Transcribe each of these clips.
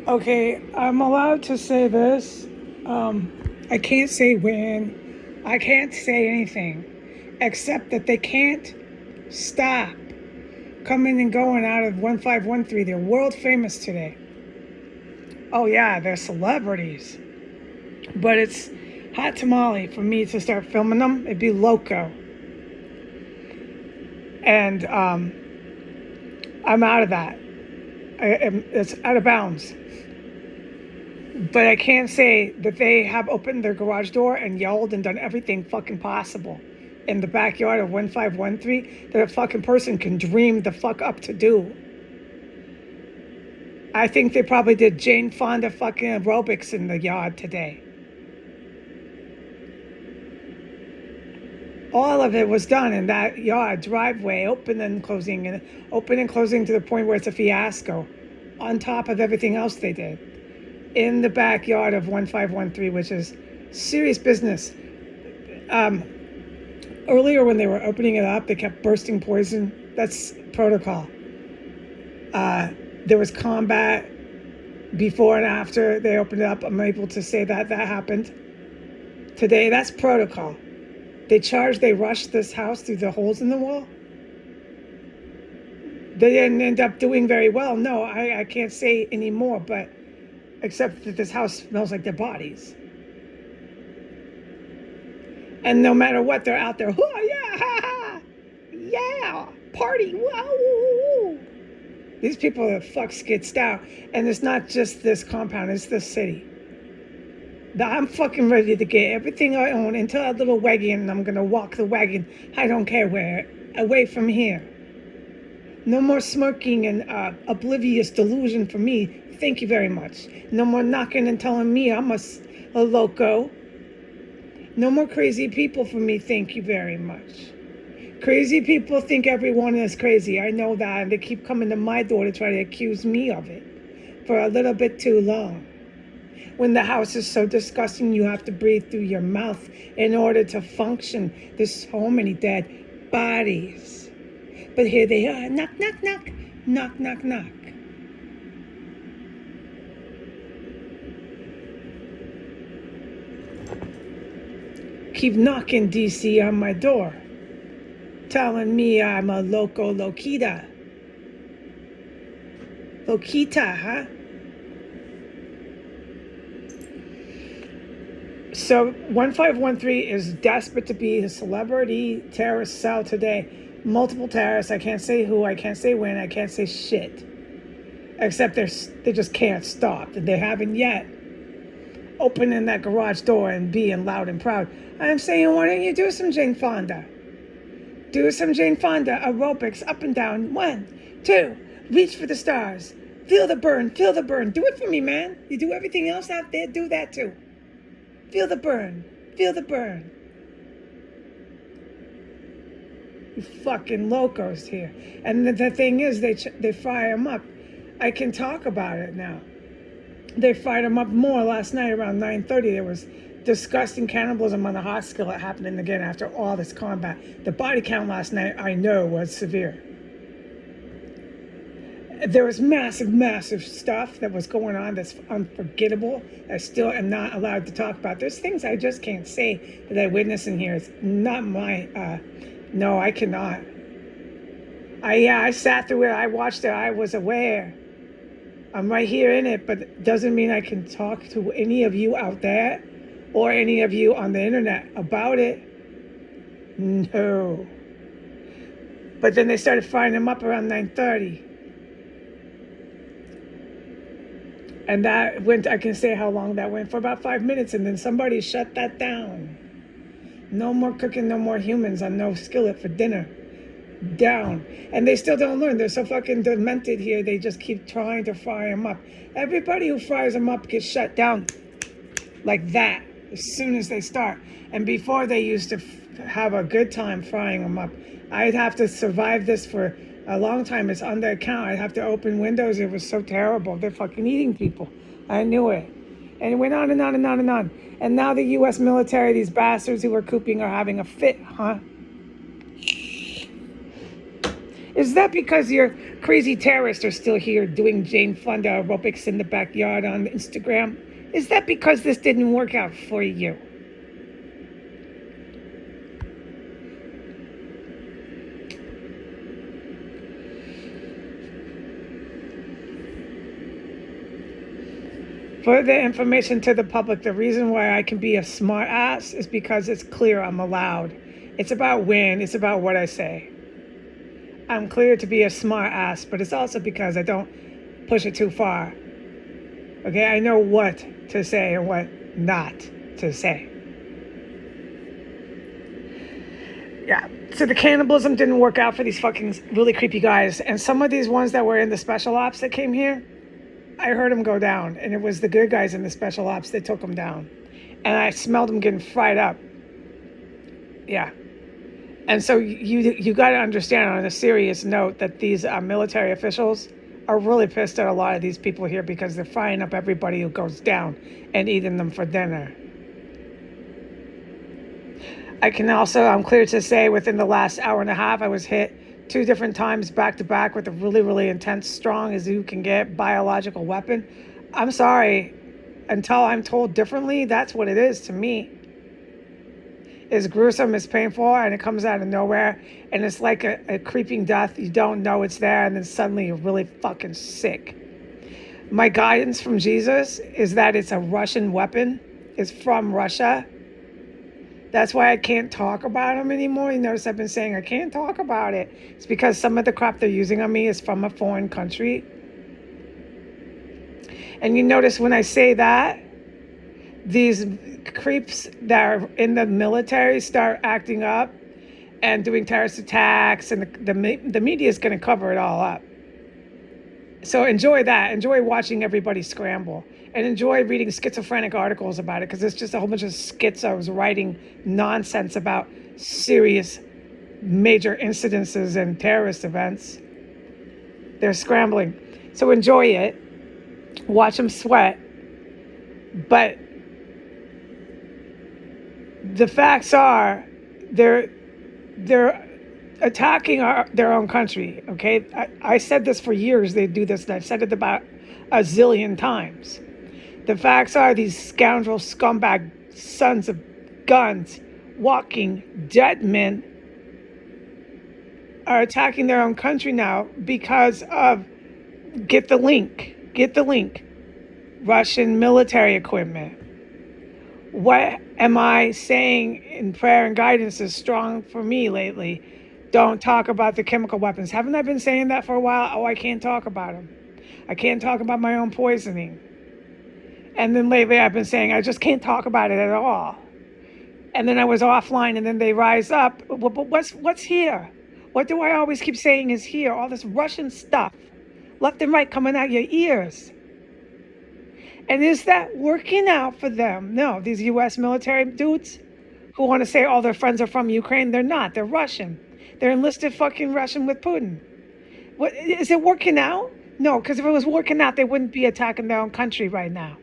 Okay, I'm allowed to say this. I can't say when. I can't say anything except that they can't stop coming and going out of 1513. They're world famous today. Oh, yeah, they're celebrities. But it's hot tamale for me to start filming them. It'd be loco. And I'm out of that. It's out of bounds. But I can't say that they have opened their garage door and yelled and done everything fucking possible in the backyard of 1513 that a fucking person can dream the fuck up to do. I think they probably did Jane Fonda fucking aerobics in the yard today. All of it was done in that yard, driveway, open and closing to the point where it's a fiasco, on top of everything else they did. In the backyard of 1513, which is serious business. Earlier when they were opening it up, they kept bursting poison. That's protocol. There was combat before and after they opened it up. I'm able to say that happened. Today, that's protocol. They rushed this house through the holes in the wall. They didn't end up doing very well. No, I can't say anymore, but except that this house smells like their bodies. And no matter what, they're out there. Oh, yeah, ha, ha. Yeah, party, wow. These people are fuck skitzed out. And it's not just this compound, it's this city. I'm fucking ready to get everything I own into a little wagon, and I'm gonna walk the wagon, I don't care where, away from here. No more smirking and oblivious delusion for me. Thank you very much. No more knocking and telling me I'm a loco. No more crazy people for me. Thank you very much. Crazy people think everyone is crazy. I know that. And they keep coming to my door to try to accuse me of it for a little bit too long. When the house is so disgusting, you have to breathe through your mouth in order to function. There's so many dead bodies. But here they are. Knock, knock, knock. Knock, knock, knock. Keep knocking, DC, on my door. Telling me I'm a loco loquita. Loquita, huh? So 1513 is desperate to be a celebrity terrorist cell today. Multiple terrorists. I can't say who. I can't say when. I can't say shit. Except they just can't stop. They haven't yet opening that garage door and being loud and proud. I'm saying, why don't you do some Jane Fonda? Do some Jane Fonda aerobics up and down. 1, 2, reach for the stars. Feel the burn, feel the burn. Do it for me, man. You do everything else out there, do that too. Feel the burn, feel the burn. You fucking locos here. And the thing is, they fry them up. I can talk about it now. They fired them up more last night around 9:30. There was disgusting cannibalism on the hot skillet happening again after all this combat. The body count last night, I know, was severe. There was massive stuff that was going on that's unforgettable. I still am not allowed to talk about. There's things I just can't say that I witnessed in here. It's not my, no, I cannot. I sat through it. I watched it. I was aware. I'm right here in it, but it doesn't mean I can talk to any of you out there or any of you on the internet about it. No. But then they started firing them up around 9:30. And that went, I can say how long that went, for about 5 minutes, and then somebody shut that down. No more cooking, no more humans on no skillet for dinner. Down. And they still don't learn. They're so fucking demented here. They just keep trying to fry them up. Everybody who fries them up gets shut down like that as soon as they start. And before, they used to have a good time frying them up. I'd have to survive this for a long time. It's on the account. I'd have to open windows. It was so terrible. They're fucking eating people. I knew it. And it went on and on and on and on. And now the U.S. military, these bastards who are cooping, are having a fit, huh? Is that because your crazy terrorists are still here doing Jane Fonda aerobics in the backyard on Instagram? Is that because this didn't work out for you? For the information to the public, the reason why I can be a smart ass is because it's clear I'm allowed. It's about when, it's about what I say. I'm clear to be a smart ass, but it's also because I don't push it too far. Okay, I know what to say and what not to say. Yeah, so the cannibalism didn't work out for these fucking really creepy guys. And some of these ones that were in the special ops that came here, I heard them go down. And it was the good guys in the special ops that took them down. And I smelled them getting fried up. Yeah. And so you got to understand on a serious note that these military officials are really pissed at a lot of these people here because they're frying up everybody who goes down and eating them for dinner. I'm clear to say within the last hour and a half, I was hit 2 different times back to back with a really, really intense, strong as you can get biological weapon. I'm sorry, until I'm told differently, that's what it is to me. It's gruesome, it's painful, and it comes out of nowhere. And it's like a creeping death. You don't know it's there, and then suddenly you're really fucking sick. My guidance from Jesus is that it's a Russian weapon. It's from Russia. That's why I can't talk about them anymore. You notice I've been saying I can't talk about it. It's because some of the crap they're using on me is from a foreign country. And you notice when I say that, these creeps that are in the military start acting up and doing terrorist attacks, and the media is going to cover it all up. So enjoy that. Enjoy watching everybody scramble, and enjoy reading schizophrenic articles about it, because it's just a whole bunch of schizos writing nonsense about serious major incidences and terrorist events. They're scrambling. So enjoy it. Watch them sweat. But the facts are they're attacking their own country, okay? I said this for years, they do this, and I've said it about a zillion times. The facts are these scoundrel scumbag sons of guns, walking dead men, are attacking their own country now because of, get the link, Russian military equipment. What am I saying in prayer and guidance is strong for me lately? Don't talk about the chemical weapons. Haven't I been saying that for a while? Oh, I can't talk about them. I can't talk about my own poisoning. And then lately I've been saying I just can't talk about it at all. And then I was offline, and then they rise up. But what's here? What do I always keep saying is here? All this Russian stuff, left and right, coming out your ears. And is that working out for them? No, these U.S. military dudes who want to say all their friends are from Ukraine, they're not. They're Russian. They're enlisted fucking Russian with Putin. What, is it working out? No, because if it was working out, they wouldn't be attacking their own country right now.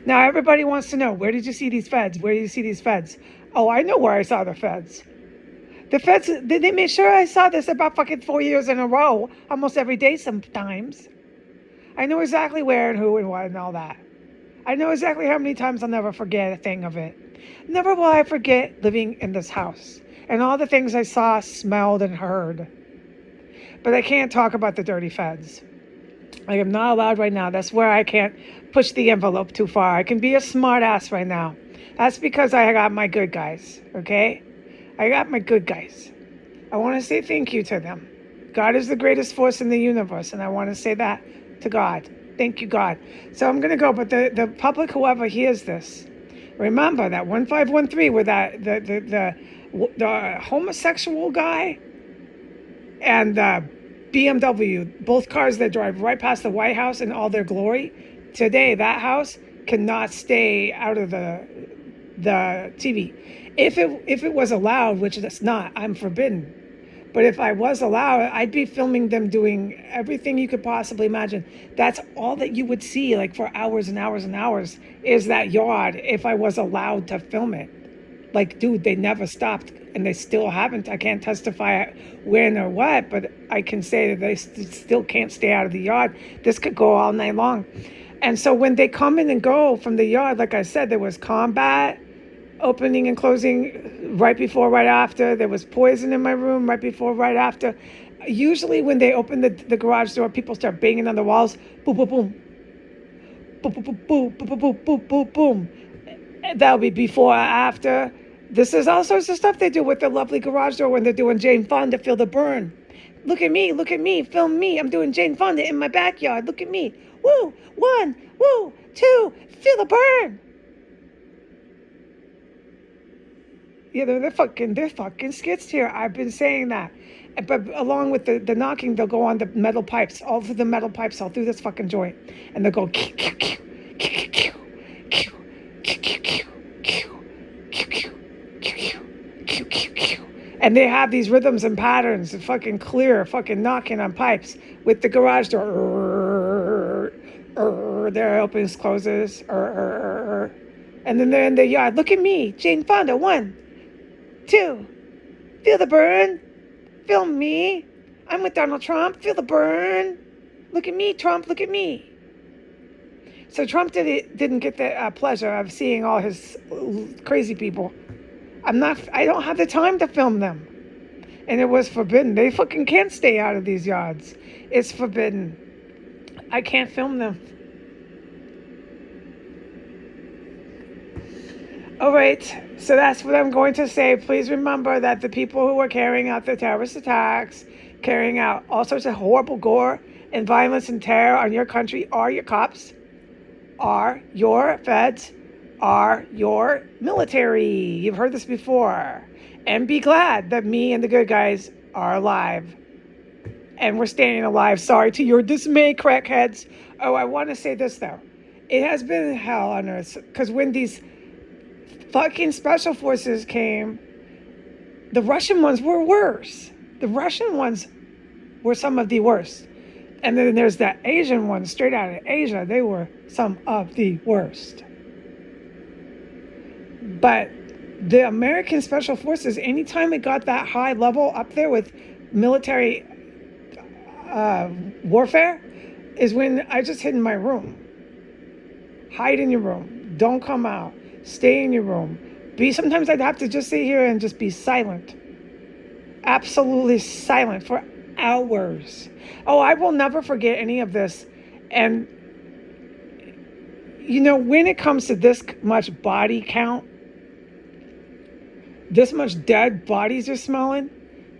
Now, everybody wants to know, where did you see these feds? Where did you see these feds? Oh, I know where I saw the feds. The feds, they made sure I saw this about fucking 4 years in a row, almost every day sometimes. I know exactly where and who and what and all that. I know exactly how many times I'll never forget a thing of it. Never will I forget living in this house and all the things I saw, smelled, and heard. But I can't talk about the dirty feds. I am not allowed right now. That's where I can't push the envelope too far. I can be a smart ass right now. That's because I got my good guys, okay? I got my good guys. I want to say thank you to them. God is the greatest force in the universe, and I want to say that to God. Thank you, God. So I'm going to go, but the public, whoever hears this, remember that 1513 with that the homosexual guy and the BMW, both cars that drive right past the White House in all their glory. Today, that house cannot stay out of the TV. If it was allowed, which it's not, I'm forbidden. But if I was allowed, I'd be filming them doing everything you could possibly imagine. That's all that you would see, like for hours and hours and hours, is that yard if I was allowed to film it. Like, dude, they never stopped and they still haven't. I can't testify when or what, but I can say that they still can't stay out of the yard. This could go all night long. And so when they come in and go from the yard, like I said, there was combat, opening and closing right before, right after. There was poison in my room right before, right after. Usually when they open the garage door, people start banging on the walls. Boom, boom, boom. Boom, boom, boom, boom, boom, boom, boom, boom, boom. That'll be before or after. This is all sorts of stuff they do with the lovely garage door when they're doing Jane Fonda, Feel the Burn. Look at me, film me. I'm doing Jane Fonda in my backyard. Look at me. Woo, 1, woo, 2, feel the burn. Yeah, they're fucking skits here. I've been saying that. But along with the knocking, they'll go on the metal pipes, all through the metal pipes, all through this fucking joint. And they'll go, and they have these rhythms and patterns of fucking clear, fucking knocking on pipes with the garage door. There opens, closes. And then they're in the yard. Look at me, Jane Fonda. 1, 2, feel the burn. Film me. I'm with Donald Trump. Feel the burn. Look at me, Trump. Look at me. So Trump didn't get the pleasure of seeing all his crazy people. I don't have the time to film them. And it was forbidden. They fucking can't stay out of these yards. It's forbidden. I can't film them. All right, so that's what I'm going to say. Please remember that the people who are carrying out the terrorist attacks, carrying out all sorts of horrible gore and violence and terror on your country are your cops, are your feds, are your military. You've heard this before. And be glad that me and the good guys are alive. And we're staying alive. Sorry to your dismay, crackheads. Oh, I want to say this, though. It has been hell on earth. Because when these fucking special forces came, the Russian ones were worse. The Russian ones were some of the worst. And then there's that Asian one straight out of Asia. They were some of the worst. But the American special forces, anytime it got that high level up there with military warfare, is when I just hid in my room. Hide in your room. Don't come out. Stay in your room. Sometimes I'd have to just sit here and just be silent. Absolutely silent for hours. Oh, I will never forget any of this. And, you know, when it comes to this much body count, this much dead bodies you're smelling,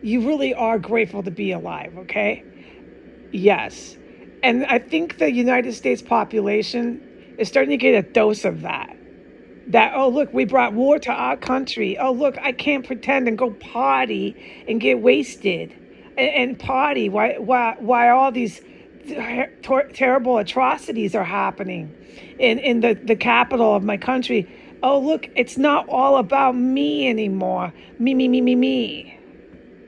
you really are grateful to be alive, okay? Yes. And I think the United States population is starting to get a dose of that. That, oh, look, we brought war to our country. Oh, look, I can't pretend and go party and get wasted and party while all these terrible atrocities are happening in the capital of my country. Oh, look, it's not all about me anymore. Me.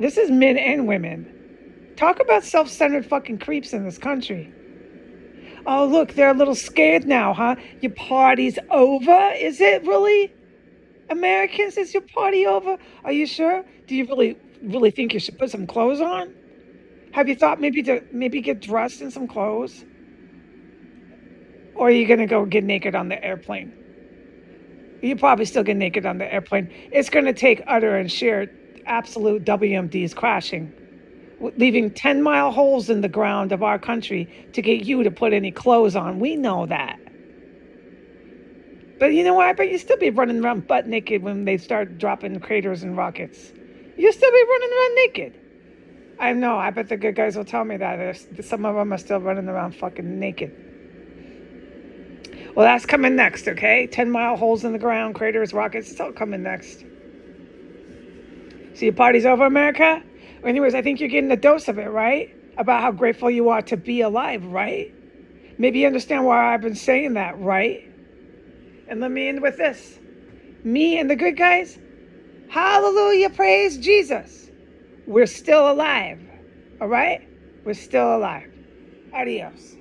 This is men and women. Talk about self-centered fucking creeps in this country. Oh, look, they're a little scared now, huh? Your party's over? Is it really? Americans, is your party over? Are you sure? Do you really think you should put some clothes on? Have you thought maybe get dressed in some clothes? Or are you going to go get naked on the airplane? You probably still get naked on the airplane. It's going to take utter and sheer absolute WMDs crashing, leaving 10-mile holes in the ground of our country to get you to put any clothes on. We know that. But you know what? I bet you still be running around butt naked when they start dropping craters and rockets. You'll still be running around naked. I know. I bet the good guys will tell me that. Some of them are still running around fucking naked. Well, that's coming next, okay? 10-mile holes in the ground, craters, rockets. It's all coming next. So your party's over, America? Anyways, I think you're getting a dose of it, right? About how grateful you are to be alive, right? Maybe you understand why I've been saying that, right? And let me end with this. Me and the good guys, hallelujah, praise Jesus. We're still alive, all right? We're still alive. Adios.